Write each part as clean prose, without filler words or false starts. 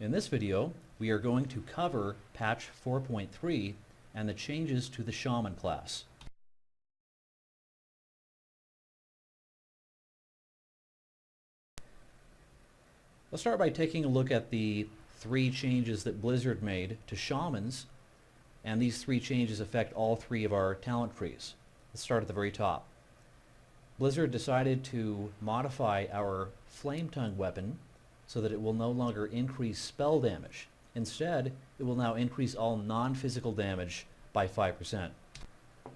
In this video, we are going to cover patch 4.3 and the changes to the Shaman class. Let's start by taking a look at the 3 changes that Blizzard made to Shamans, and these 3 changes affect all 3 of our talent trees. Let's start at the very top. Blizzard decided to modify our Flame Tongue weapon so that it will no longer increase spell damage. Instead, it will now increase all non-physical damage by 5%.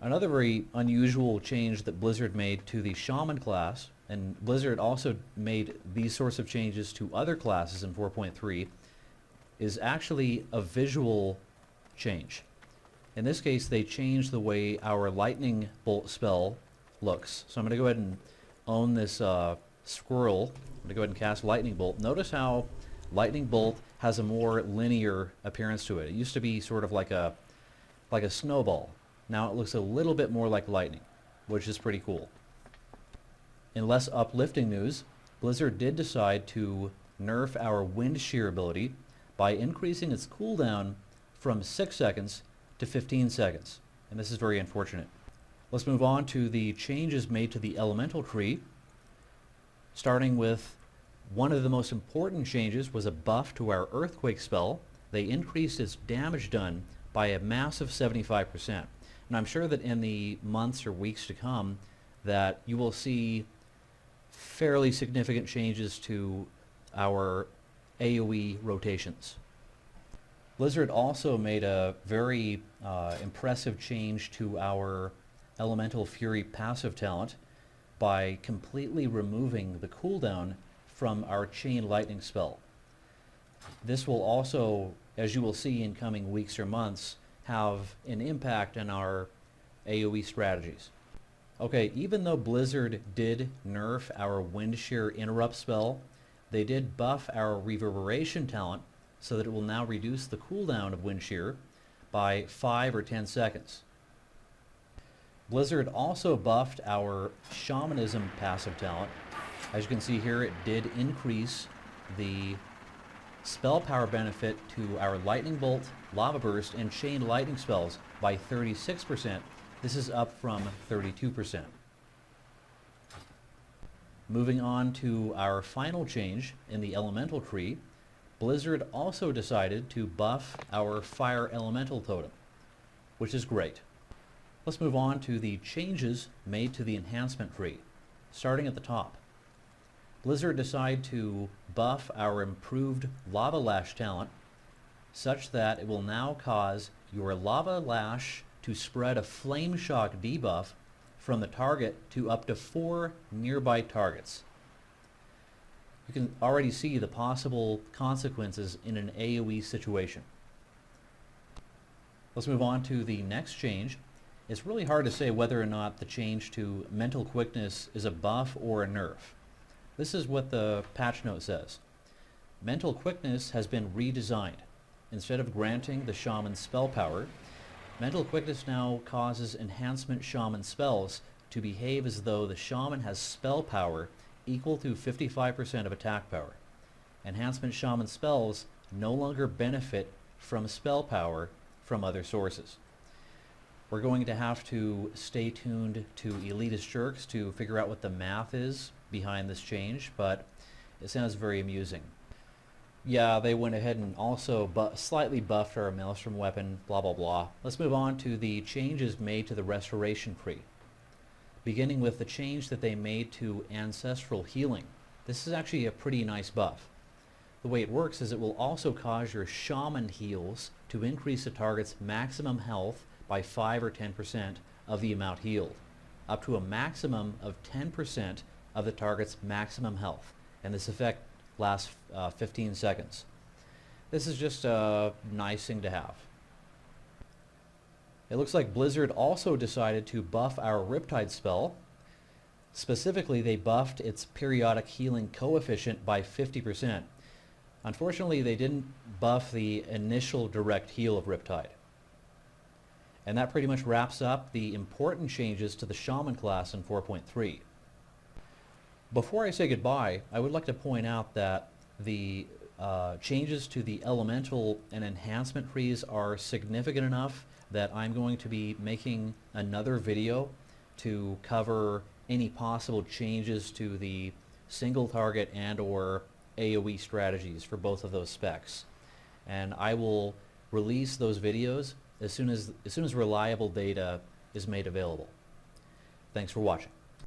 Another very unusual change that Blizzard made to the Shaman class, and Blizzard also made these sorts of changes to other classes in 4.3, is actually a visual change. In this case, they changed the way our lightning bolt spell looks. So I'm going to go ahead and own this squirrel. I'm going to go ahead and cast lightning bolt. Notice how lightning bolt has a more linear appearance to it. It used to be sort of like a snowball. Now it looks a little bit more like lightning, which is pretty cool. In less uplifting news, Blizzard did decide to nerf our wind shear ability by increasing its cooldown from 6 seconds to 15 seconds, and this is very unfortunate. Let's move on to the changes made to the elemental tree, starting with one of the most important changes was a buff to our earthquake spell. They increased its damage done by a massive 75%. And I'm sure that in the months or weeks to come that you will see fairly significant changes to our AoE rotations. Blizzard also made a very impressive change to our Elemental Fury passive talent by completely removing the cooldown from our Chain Lightning spell. This will also, as you will see in coming weeks or months, have an impact on our AoE strategies. Okay, even though Blizzard did nerf our Wind Shear interrupt spell, they did buff our Reverberation talent so that it will now reduce the cooldown of Wind Shear by 5 or 10 seconds. Blizzard also buffed our Shamanism passive talent. As you can see here, it did increase the spell power benefit to our Lightning Bolt, Lava Burst, and Chain Lightning spells by 36%. This is up from 32%. Moving on to our final change in the elemental tree, Blizzard also decided to buff our Fire Elemental totem, which is great. Let's move on to the changes made to the enhancement tree, starting at the top. Blizzard decided to buff our improved Lava Lash talent such that it will now cause your Lava Lash to spread a Flame Shock debuff from the target to up to 4 nearby targets. You can already see the possible consequences in an AoE situation. Let's move on to the next change. It's really hard to say whether or not the change to Mental Quickness is a buff or a nerf. This is what the patch note says. Mental Quickness has been redesigned. Instead of granting the Shaman spell power, Mental Quickness now causes Enhancement Shaman spells to behave as though the Shaman has spell power equal to 55% of attack power. Enhancement Shaman spells no longer benefit from spell power from other sources. We're going to have to stay tuned to Elitist Jerks to figure out what the math is behind this change, but it sounds very amusing. Yeah, they went ahead and also slightly buffed our Maelstrom weapon, blah blah blah. Let's move on to the changes made to the Restoration tree. Beginning with the change that they made to Ancestral Healing. This is actually a pretty nice buff. The way it works is it will also cause your Shaman heals to increase the target's maximum health by 5 or 10% of the amount healed, up to a maximum of 10% of the target's maximum health, and this effect lasts 15 seconds. This is just a nice thing to have. It looks like Blizzard also decided to buff our Riptide spell. Specifically, they buffed its periodic healing coefficient by 50%. Unfortunately, they didn't buff the initial direct heal of Riptide. And that pretty much wraps up the important changes to the Shaman class in 4.3. Before I say goodbye, I would like to point out that the changes to the elemental and enhancement trees are significant enough that I'm going to be making another video to cover any possible changes to the single target and or AoE strategies for both of those specs. And I will release those videos as soon as reliable data is made available. Thanks for watching.